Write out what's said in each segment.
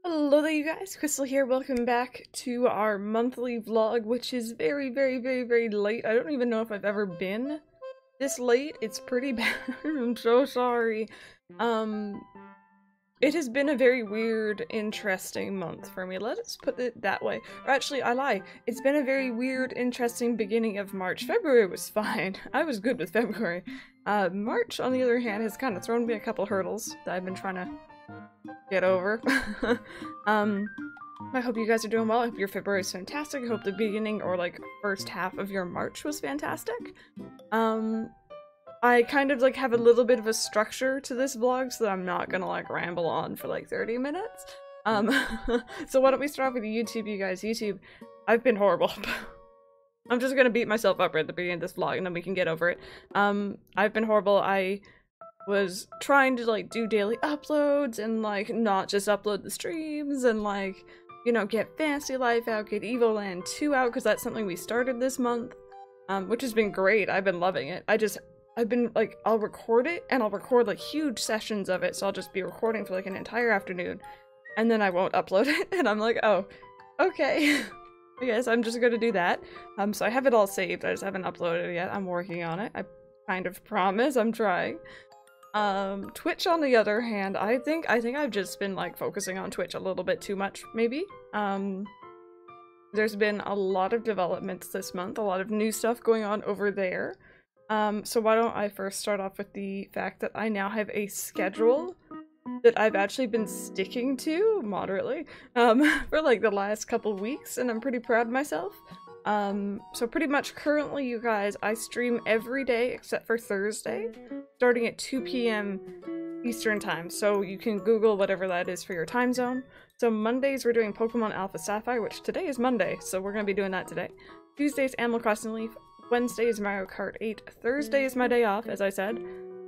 Hello there you guys, Crystal here, welcome back to our monthly vlog, which is very late. I don't even know if I've ever been this late. It's pretty bad. I'm so sorry. It has been a very weird, interesting month for me. Let us put it that way. Or actually, I lie. It's been a very weird, interesting beginning of March. February was fine. I was good with February. March, on the other hand, has kind of thrown me a couple hurdles that I've been trying to get over. I hope you guys are doing well. I hope your February is fantastic. I hope the beginning or like first half of your March was fantastic. I kind of like have a little bit of a structure to this vlog so that I'm not gonna like ramble on for like 30 minutes. So why don't we start off with YouTube, you guys. YouTube, I've been horrible. I'm just gonna beat myself up right at the beginning of this vlog and then we can get over it. I've been horrible. I was trying to like do daily uploads and like not just upload the streams and like, you know, get Fantasy Life out, get Evoland 2 out because that's something we started this month, which has been great. I've been loving it. I've been like, I'll record it and I'll record like huge sessions of it, so I'll just be recording for like an entire afternoon and then I won't upload it and I'm like, oh, okay. I guess I'm just gonna do that. So I have it all saved, I just haven't uploaded it yet. I'm working on it. I kind of promise I'm trying. Twitch on the other hand, I think I've just been like focusing on Twitch a little bit too much, maybe. There's been a lot of developments this month, a lot of new stuff going on over there. So why don't I first start off with the fact that I now have a schedule that I've actually been sticking to, moderately, for like the last couple weeks, and I'm pretty proud of myself. So pretty much currently, you guys, I stream every day except for Thursday, starting at 2 p.m. Eastern time, so you can Google whatever that is for your time zone. So Mondays we're doing Pokemon Alpha Sapphire, which today is Monday, so we're gonna be doing that today. Tuesdays Animal Crossing Leaf, Wednesday is Mario Kart 8, Thursday is my day off, as I said.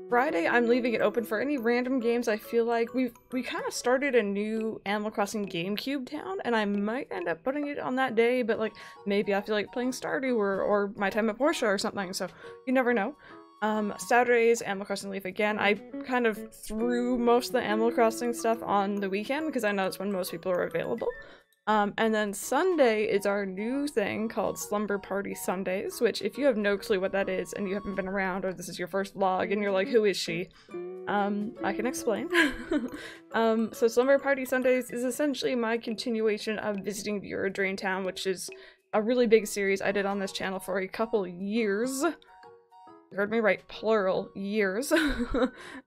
Friday, I'm leaving it open for any random games I feel like. We kind of started a new Animal Crossing GameCube town, and I might end up putting it on that day, but like, maybe I feel like playing Stardew or My Time at Portia or something, so you never know. Saturdays, Animal Crossing Leaf again. I kind of threw most of the Animal Crossing stuff on the weekend, because I know it's when most people are available. And then Sunday is our new thing called Slumber Party Sundays, which if you have no clue what that is and you haven't been around or this is your first vlog and you're like, who is she? I can explain. So Slumber Party Sundays is essentially my continuation of visiting Viewer Dreamtown, which is a really big series I did on this channel for a couple years. You heard me right, plural, years.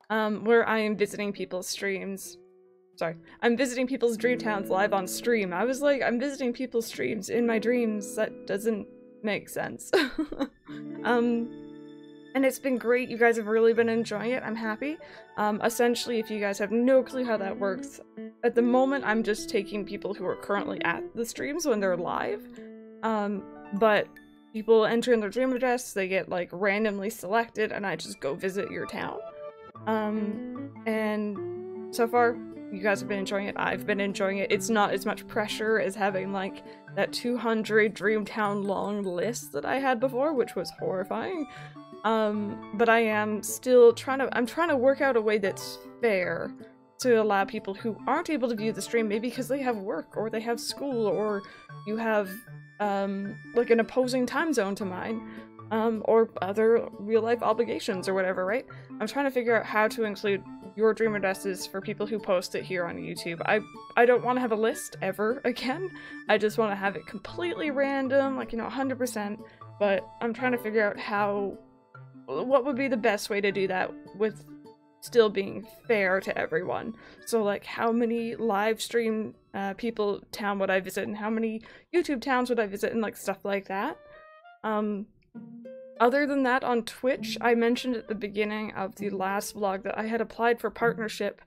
Where I am visiting people's streams. Sorry, I'm visiting people's dream towns live on stream. I was like, I'm visiting people's streams in my dreams. That doesn't make sense. And it's been great. You guys have really been enjoying it. I'm happy. Essentially, if you guys have no clue how that works, at the moment, I'm just taking people who are currently at the streams when they're live. But people enter in their dream address, they get like randomly selected, and I just go visit your town. And so far, you guys have been enjoying it, I've been enjoying it. It's not as much pressure as having like that 200 Dreamtown long list that I had before, which was horrifying. But I am still trying to work out a way that's fair to allow people who aren't able to view the stream, maybe because they have work or they have school or you have like an opposing time zone to mine, or other real life obligations or whatever, right? I'm trying to figure out how to include your dream addresses for people who post it here on YouTube. I don't want to have a list ever again. I just want to have it completely random, like, you know, 100%, but I'm trying to figure out what would be the best way to do that with still being fair to everyone. So like, how many live stream town would I visit and how many YouTube towns would I visit and like stuff like that. Other than that, on Twitch, I mentioned at the beginning of the last vlog that I had applied for partnership,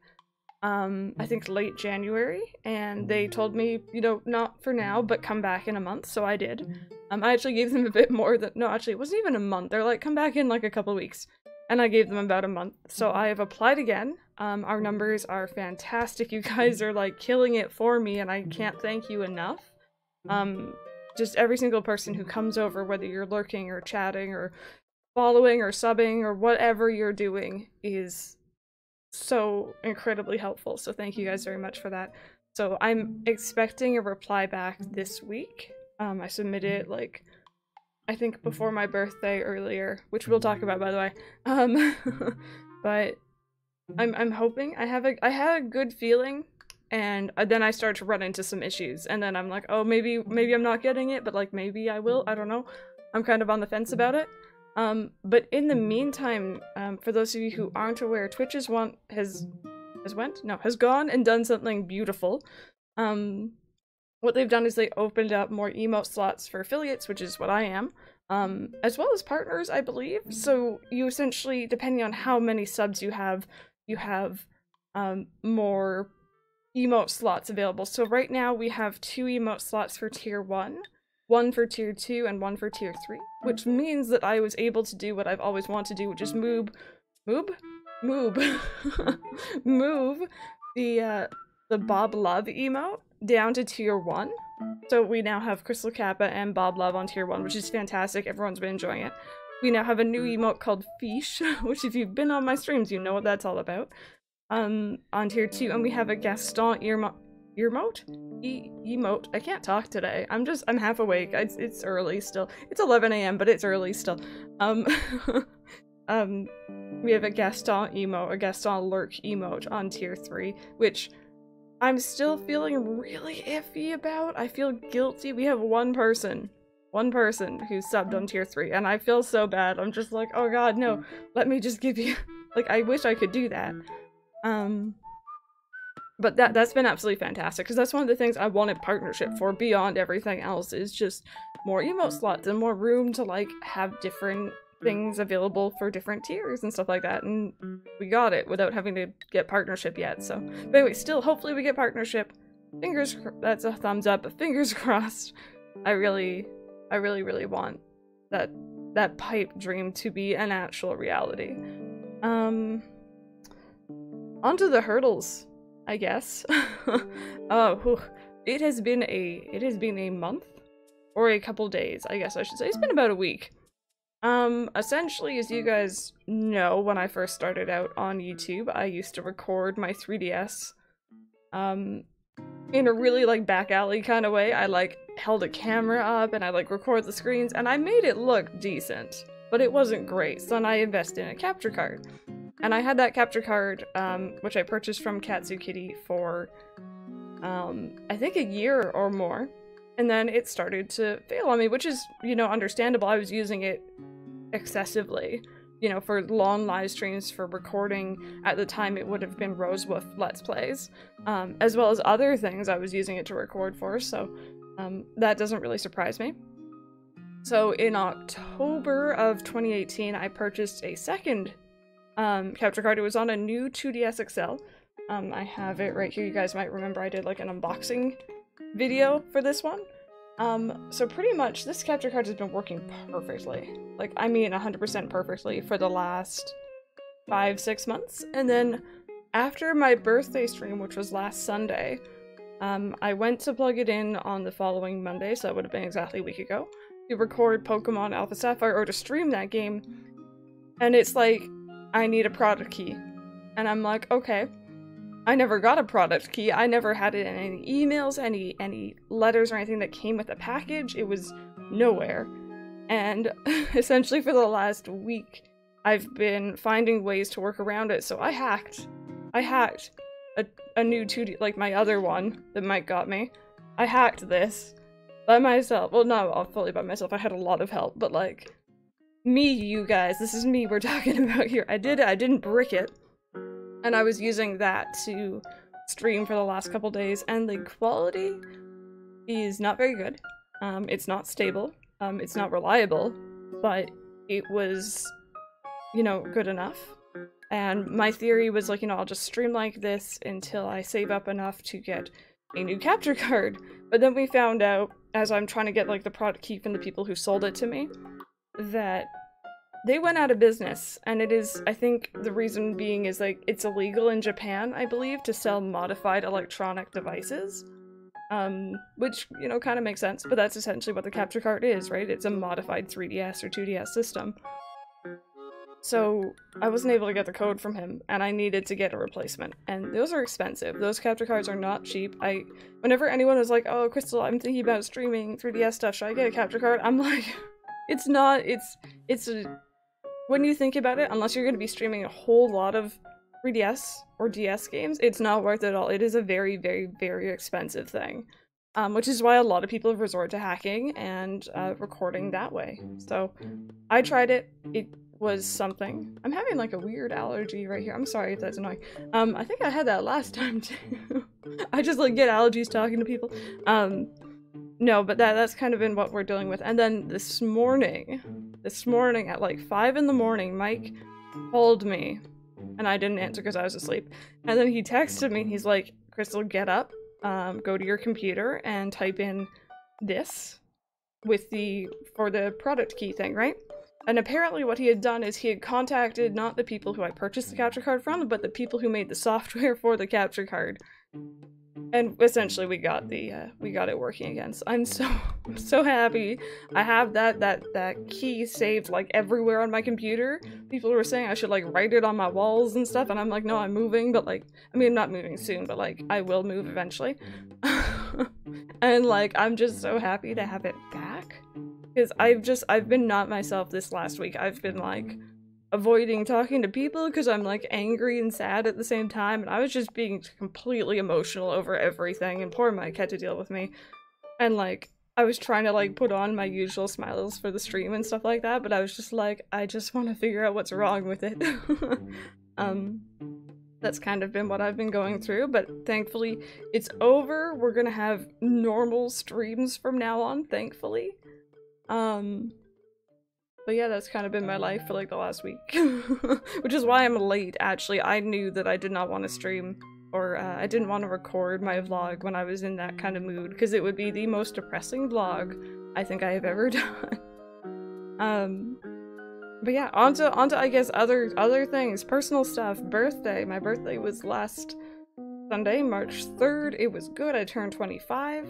I think late January, and they told me, you know, not for now, but come back in a month, so I did. I actually gave them a bit more than- no, actually, it wasn't even a month. They're like, come back in like a couple weeks. And I gave them about a month. So I have applied again. Our numbers are fantastic. You guys are like killing it for me, and I can't thank you enough. Just every single person who comes over, whether you're lurking or chatting or following or subbing or whatever you're doing, is so incredibly helpful. So thank you guys very much for that. So I'm expecting a reply back this week. I submitted it like I think before my birthday earlier, which we'll talk about by the way. But I'm hoping. I had a good feeling, and then I started to run into some issues, and then I'm like, oh, maybe I'm not getting it, but like maybe I will. I don't know. I'm kind of on the fence about it. But in the meantime, for those of you who aren't aware, Twitch has gone and done something beautiful. What they've done is they opened up more emote slots for affiliates, which is what I am, as well as partners, I believe. So you essentially, depending on how many subs you have more emote slots available. So right now we have 2 emote slots for tier 1, 1 for tier 2, and 1 for tier 3, which means that I was able to do what I've always wanted to do, which is move the Bob Love emote down to tier 1. So we now have Crystal Kappa and Bob Love on tier 1, which is fantastic. Everyone's been enjoying it. We now have a new emote called Fish, which if you've been on my streams, you know what that's all about. On tier 2, and we have a Gaston emote? I can't talk today. I'm half awake. It's early still. It's 11 AM, but it's early still. We have a Gaston emote, a Gaston lurk emote on tier 3, which I'm still feeling really iffy about. I feel guilty. We have one person who's subbed on tier 3, and I feel so bad. I'm just like, oh god, no, let me just give you, like, I wish I could do that. But that's been absolutely fantastic, because that's one of the things I wanted partnership for beyond everything else, is just more emote slots and more room to, like, have different things available for different tiers and stuff like that, and we got it without having to get partnership yet. So but anyway, still, hopefully we get partnership. That's a thumbs up, but fingers crossed. I really want that pipe dream to be an actual reality. Onto the hurdles, I guess. It has been a month, or a couple days, I guess I should say. It's been about a week. Essentially, as you guys know, when I first started out on YouTube, I used to record my 3DS, in a really, like, back alley kind of way. I, like, held a camera up, and I, like, record the screens, and I made it look decent, but it wasn't great, so then I invested in a capture card. And I had that capture card, which I purchased from Katsu Kitty for, I think a year or more. And then it started to fail on me, which is, you know, understandable. I was using it excessively, you know, for long live streams, for recording. At the time, it would have been Rosewolf Let's Plays, as well as other things I was using it to record for, so that doesn't really surprise me. So in October of 2018, I purchased a second capture card. It was on a new 2DS XL. I have it right here. You guys might remember I did like an unboxing video for this one. So pretty much this capture card has been working perfectly. Like, I mean 100% perfectly for the last 5-6 months. And then after my birthday stream, which was last Sunday, I went to plug it in on the following Monday, so that would have been exactly a week ago, to record Pokemon Alpha Sapphire, or to stream that game. And it's like, I need a product key. And I'm like, okay. I never got a product key. I never had it in any emails, any letters or anything that came with a package. It was nowhere. And essentially for the last week, I've been finding ways to work around it. So I hacked a new 2D, like my other one that Mike got me. I hacked this by myself. Well, not fully by myself. I had a lot of help, but like, me, you guys, this is me we're talking about here. I didn't brick it, and I was using that to stream for the last couple days, and the quality is not very good. It's not stable, it's not reliable, but it was, you know, good enough. And my theory was like, you know, I'll just stream like this until I save up enough to get a new capture card. But then we found out, as I'm trying to get like the product key from the people who sold it to me, that they went out of business. And it is, I think the reason being is like, it's illegal in Japan, I believe, to sell modified electronic devices. Which, you know, kind of makes sense, but that's essentially what the capture card is, right? It's a modified 3DS or 2DS system. So I wasn't able to get the code from him, and I needed to get a replacement. And those are expensive. Those capture cards are not cheap. Whenever anyone was like, oh, Crystal, I'm thinking about streaming 3DS stuff, should I get a capture card? I'm like, it's not, when you think about it, unless you're going to be streaming a whole lot of 3DS or DS games, it's not worth it at all. It is a very, very, very expensive thing. Which is why a lot of people have resorted to hacking and recording that way. So I tried it. It was something. I'm having like a weird allergy right here. I'm sorry if that's annoying. I think I had that last time too. I just like get allergies talking to people. No, but that's kind of been what we're dealing with. And then this morning at like 5 in the morning, Mike called me and I didn't answer because I was asleep. And then he texted me and he's like, Crystal, get up, go to your computer and type in this for the product key thing, right? And apparently what he had done is he had contacted not the people who I purchased the capture card from, but the people who made the software for the capture card. And essentially we got it working again. So I'm so happy. I have that key saved like everywhere on my computer. People were saying I should like write it on my walls and stuff, and I'm like, no, I'm moving, but like, I mean, I'm not moving soon, but like, I will move eventually. And like, I'm just so happy to have it back. Because I've been not myself this last week. I've been like avoiding talking to people because I'm like angry and sad at the same time, and I was just being completely emotional over everything, and poor Mike had to deal with me. And like, I was trying to like put on my usual smiles for the stream and stuff like that, but I was just like, I just want to figure out what's wrong with it. That's kind of been what I've been going through, but thankfully it's over. We're gonna have normal streams from now on, thankfully. But yeah, that's kind of been my life for like the last week. Which is why I'm late, actually. I knew that I did not want to stream, or I didn't want to record my vlog when I was in that kind of mood, because it would be the most depressing vlog I think I have ever done. But yeah, onto I guess other things, personal stuff. Birthday. My birthday was last Sunday, March 3rd. It was good. I turned 25.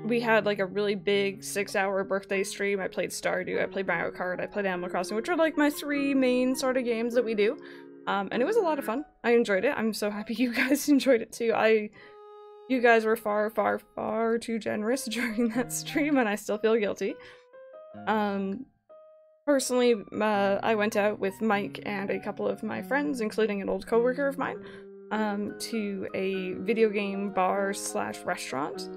We had like a really big 6-hour birthday stream. I played Stardew, I played Mario Kart, I played Animal Crossing, which are like my 3 main sort of games that we do. And it was a lot of fun. I enjoyed it. I'm so happy you guys enjoyed it too. You guys were far, far, far too generous during that stream, and I still feel guilty. Personally, I went out with Mike and a couple of my friends, including an old coworker of mine, to a video game bar / restaurant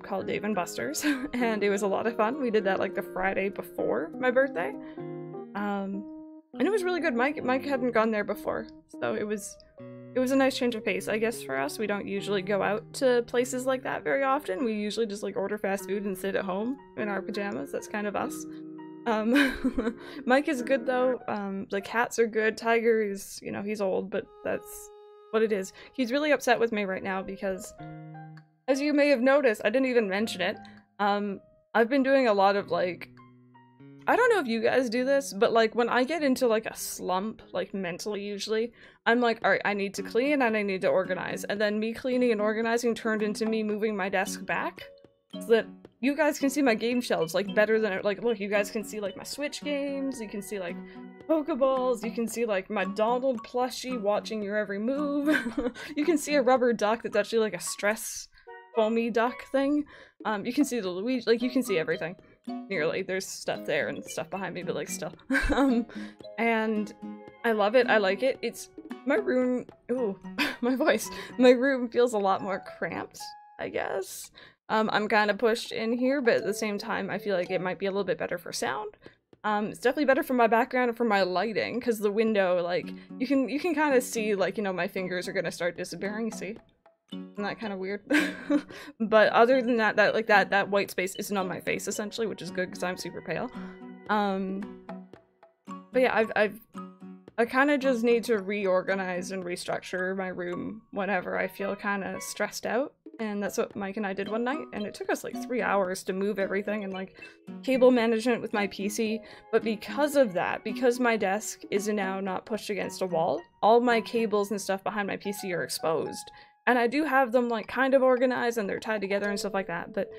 called Dave & Buster's, and it was a lot of fun. We did that like the Friday before my birthday, and it was really good. Mike hadn't gone there before, so it was a nice change of pace, I guess, for us. We don't usually go out to places like that very often. We usually just like order fast food and sit at home in our pajamas. That's kind of us. Mike is good though. The cats are good. Tiger is, you know, he's old, but that's what it is. He's really upset with me right now because, as you may have noticed, I didn't even mention it. I've been doing a lot of like, I don't know if you guys do this, but like when I get into like a slump, like mentally usually, I'm like, alright, I need to clean and I need to organize. And then me cleaning and organizing turned into me moving my desk back so that you guys can see my game shelves like better than, like, look, you guys can see like my Switch games, you can see like Pokeballs, you can see like my Donald plushie watching your every move. You can see a rubber duck that's actually like a stress foamy duck thing. You can see the Luigi, like you can see everything. Nearly. There's stuff there and stuff behind me, but like still. And I love it. I like it. It's my room. Ooh, my voice. My room feels a lot more cramped, I guess. I'm kind of pushed in here, but at the same time, I feel like it might be a little bit better for sound. It's definitely better for my background and for my lighting, because the window, like, you can kind of see, like, you know, my fingers are gonna start disappearing, see? Isn't that kind of weird? But other than that, that white space isn't on my face, essentially, which is good, because I'm super pale. But yeah, I kind of just need to reorganize and restructure my room whenever I feel kind of stressed out. And that's what Mike and I did one night, and it took us like 3 hours to move everything and like cable management with my PC. But because of that, because my desk is now not pushed against a wall, all my cables and stuff behind my PC are exposed. And I do have them like kind of organized and they're tied together and stuff like that, but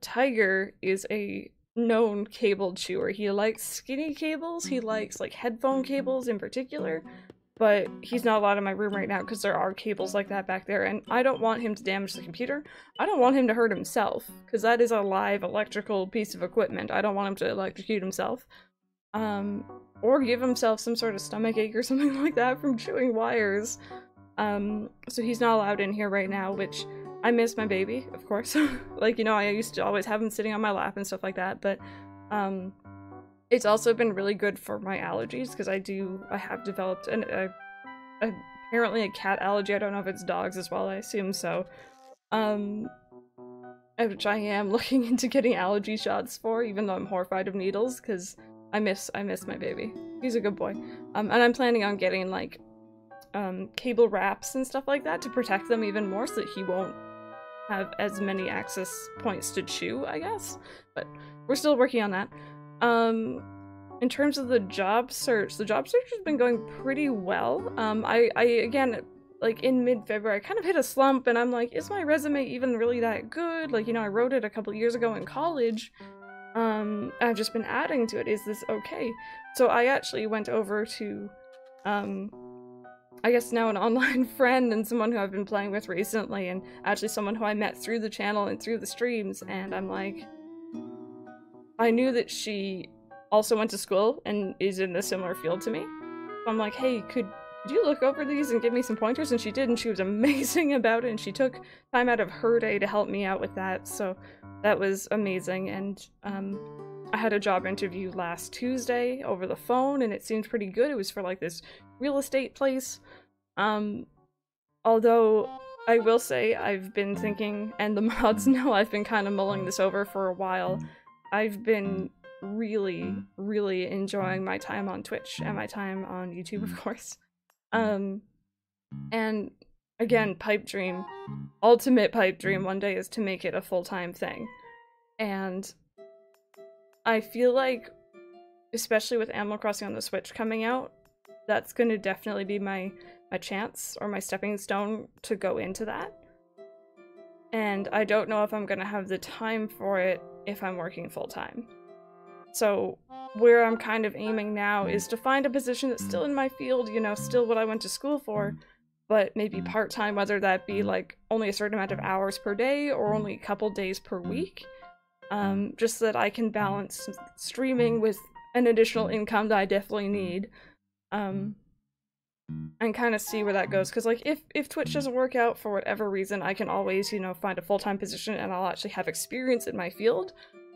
Tiger is a known cable chewer. He likes skinny cables, he likes like headphone cables in particular, but he's not allowed in my room right now because there are cables like that back there, and I don't want him to damage the computer. I don't want him to hurt himself, because that is a live electrical piece of equipment. I don't want him to electrocute himself. Or give himself some sort of stomach ache or something like that from chewing wires. So he's not allowed in here right now, which I miss my baby, of course. Like, you know, I used to always have him sitting on my lap and stuff like that, but it's also been really good for my allergies, because I have developed apparently a cat allergy. I don't know if it's dogs as well, I assume so. Which I am looking into getting allergy shots for, even though I'm horrified of needles, because I miss my baby. He's a good boy. And I'm planning on getting, like, cable wraps and stuff like that to protect them even more so that he won't have as many access points to chew, I guess. But we're still working on that. In terms of the job search has been going pretty well. I again, like in mid-February, I kind of hit a slump and I'm like, is my resume even really that good? Like, you know, I wrote it a couple years ago in college. I've just been adding to it. Is this okay? So I actually went over to, I guess now an online friend and someone who I've been playing with recently, and actually someone who I met through the channel and through the streams, and I'm like, I knew that she also went to school and is in a similar field to me. So I'm like, hey, could you look over these and give me some pointers? And she did, and she was amazing about it, and she took time out of her day to help me out with that, so that was amazing. And I had a job interview last Tuesday over the phone, and it seemed pretty good. It was for like this real estate place. Although I will say I've been thinking, and the mods know I've been kind of mulling this over for a while. I've been really, really enjoying my time on Twitch and my time on YouTube, of course. And again, pipe dream, ultimate pipe dream one day is to make it a full-time thing. And I feel like, especially with Animal Crossing on the Switch coming out, that's going to definitely be my chance, or my stepping stone to go into that. And I don't know if I'm going to have the time for it if I'm working full-time. So where I'm kind of aiming now is to find a position that's still in my field, you know, still what I went to school for, but maybe part-time, whether that be like only a certain amount of hours per day or only a couple days per week. Just so that I can balance streaming with an additional income that I definitely need. And kind of see where that goes, because like if Twitch doesn't work out for whatever reason, I can always, you know, find a full-time position and I'll actually have experience in my field,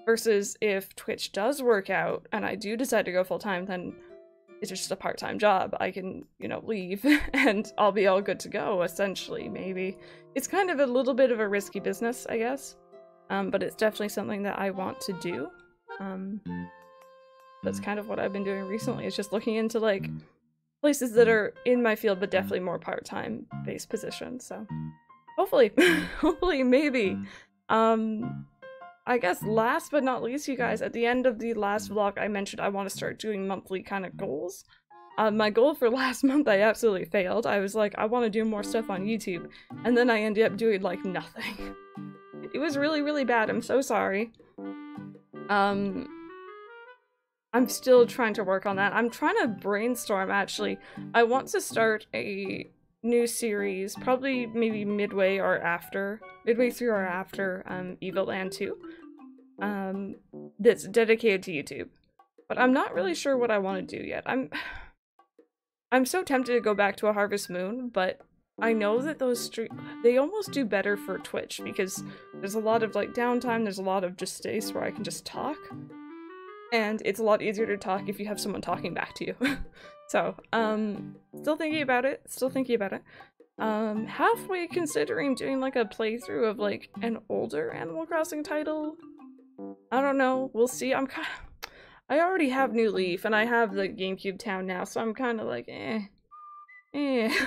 versus if Twitch does work out and I do decide to go full-time, then it's just a part-time job. I can, you know, leave and I'll be all good to go, essentially. Maybe it's kind of a little bit of a risky business, I guess, but it's definitely something that I want to do. That's kind of what I've been doing recently, is just looking into like places that are in my field, but definitely more part-time based positions. So hopefully, hopefully, maybe. I guess last but not least, you guys, at the end of the last vlog, I mentioned I want to start doing monthly kind of goals. My goal for last month, I absolutely failed. I was like, I want to do more stuff on YouTube, and then I ended up doing like nothing. It was really, really bad. I'm so sorry. I'm still trying to work on that. I'm trying to brainstorm, actually. I want to start a new series, probably maybe midway through or after Evoland 2, that's dedicated to YouTube. But I'm not really sure what I want to do yet. I'm so tempted to go back to a Harvest Moon, but I know that those they almost do better for Twitch, because there's a lot of like downtime, there's a lot of just space where I can just talk. And it's a lot easier to talk if you have someone talking back to you. So, still thinking about it. Halfway considering doing like a playthrough of like an older Animal Crossing title. I don't know, we'll see. I already have New Leaf and I have the GameCube town now, so I'm kind of like,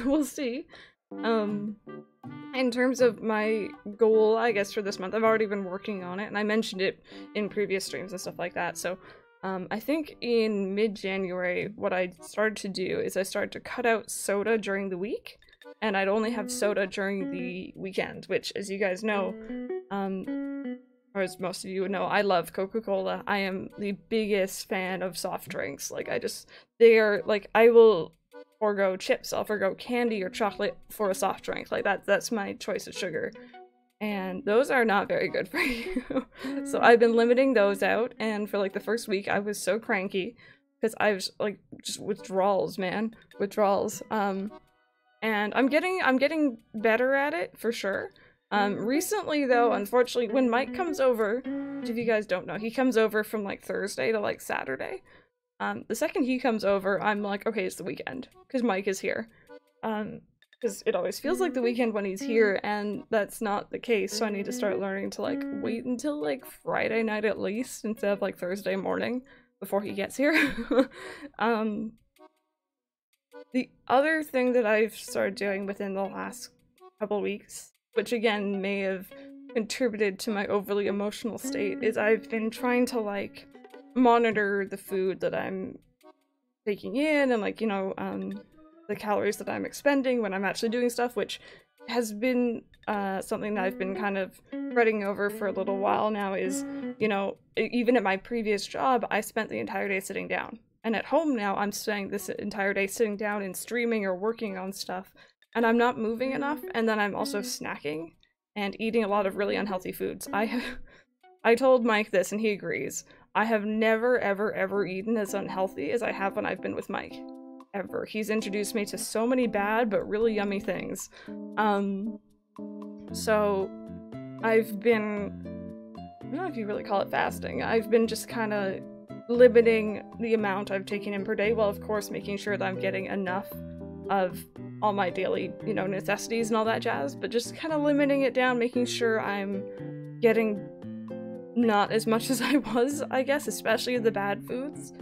we'll see. In terms of my goal, I guess, for this month, I've already been working on it, and I mentioned it in previous streams and stuff like that, so I think in mid-January, what I started to do is I started to cut out soda during the week, and I'd only have soda during the weekend, which, as you guys know, or as most of you would know, I love Coca-Cola. I am the biggest fan of soft drinks. Like, they are, like, I will forego chips, I'll forego candy or chocolate for a soft drink. Like, that's my choice of sugar. And those are not very good for you. So I've been limiting those out, and for like the first week I was so cranky because I was like just withdrawals, man. Withdrawals. And I'm getting better at it for sure. Recently though, unfortunately, when Mike comes over, which if you guys don't know, he comes over from like Thursday to like Saturday. The second he comes over, I'm like, okay, it's the weekend, because Mike is here. Because it always feels like the weekend when he's here, and that's not the case, so I need to start learning to, like, wait until, like, Friday night at least, instead of, like, Thursday morning before he gets here. The other thing that I've started doing within the last couple weeks, which again may have contributed to my overly emotional state, is I've been trying to, like, monitor the food that I'm taking in, and, like, you know, the calories that I'm expending when I'm actually doing stuff, which has been something that I've been kind of fretting over for a little while now. Is, you know, even at my previous job, I spent the entire day sitting down. And at home now, I'm spending this entire day sitting down and streaming or working on stuff. And I'm not moving enough, and then I'm also snacking and eating a lot of really unhealthy foods. I told Mike this, and he agrees. I have never, ever, ever eaten as unhealthy as I have when I've been with Mike. Ever. He's introduced me to so many bad but really yummy things. So I've been, I don't know if you really call it fasting. I've been just kind of limiting the amount I've taken in per day, while of course making sure that I'm getting enough of all my daily, you know, necessities and all that jazz, but just kind of limiting it down, making sure I'm getting not as much as I was, I guess, especially the bad foods.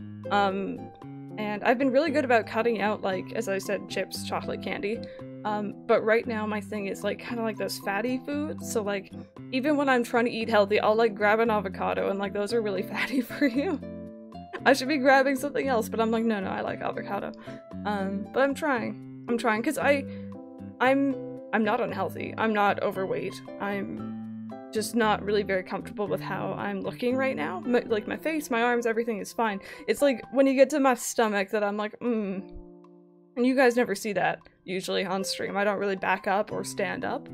And I've been really good about cutting out, like, as I said, chips, chocolate, candy. But right now my thing is, like, kind of like those fatty foods. So, like, even when I'm trying to eat healthy, I'll, like, grab an avocado, and, like, those are really fatty for you. I should be grabbing something else, but I'm like, no, I like avocado. But I'm trying, because I'm not unhealthy. I'm not overweight. I'm just not really very comfortable with how I'm looking right now. Like, my face, my arms, everything is fine. It's like when you get to my stomach that I'm like, And you guys never see that usually on stream. I don't really back up or stand up.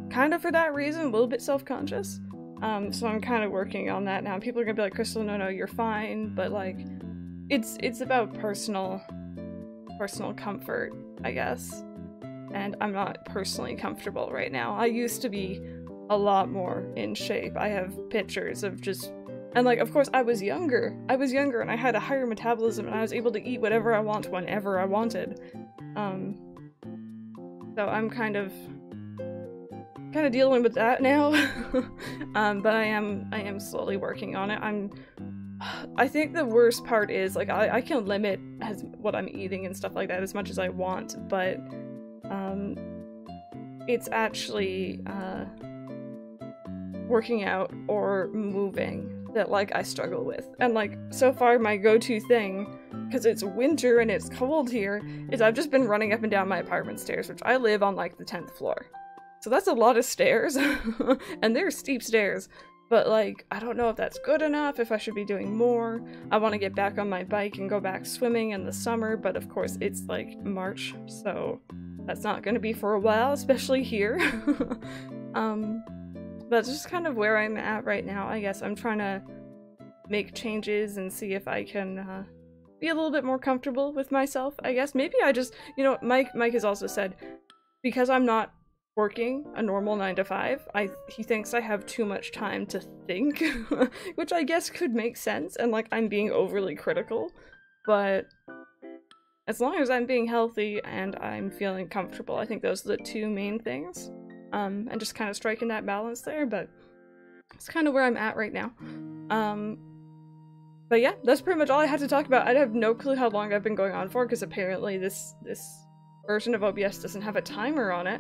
Kind of for that reason, a little bit self-conscious. So I'm kind of working on that now. People are gonna be like, Crystal, no, you're fine. But, like, it's about personal comfort, I guess. And I'm not personally comfortable right now. I used to be a lot more in shape. I have pictures of just, and, like, of course I was younger and I had a higher metabolism, and I was able to eat whatever I want whenever I wanted. So I'm kind of dealing with that now. But I am slowly working on it. I think the worst part is, like, I can limit what I'm eating and stuff like that as much as I want, but it's actually working out or moving that, like, I struggle with. And, like, so far my go-to thing, because it's winter and it's cold here, is I've just been running up and down my apartment stairs, which I live on, like, the 10th floor. So that's a lot of stairs, and they're steep stairs. But, like, I don't know if that's good enough, if I should be doing more. I want to get back on my bike and go back swimming in the summer, but of course it's, like, March, so that's not going to be for a while, especially here. That's just kind of where I'm at right now. I guess I'm trying to make changes and see if I can be a little bit more comfortable with myself, I guess. Maybe I just, you know, Mike has also said, because I'm not working a normal 9 to 5, he thinks I have too much time to think, which I guess could make sense, and, like, I'm being overly critical, but as long as I'm being healthy and I'm feeling comfortable, I think those are the two main things. And just kind of striking that balance there, but it's kind of where I'm at right now. But yeah, that's pretty much all I had to talk about. I have no clue how long I've been going on for, because apparently this version of OBS doesn't have a timer on it.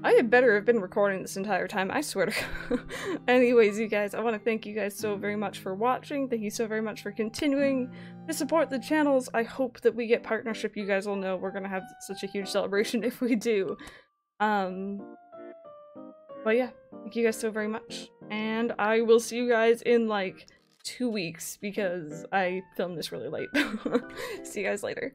I had better have been recording this entire time, I swear to God. Anyways, you guys, I want to thank you guys so very much for watching. Thank you so very much for continuing to support the channels. I hope that we get partnership. You guys will know we're gonna have such a huge celebration if we do. But yeah, thank you guys so very much, And I will see you guys in like 2 weeks because I filmed this really late. See you guys later.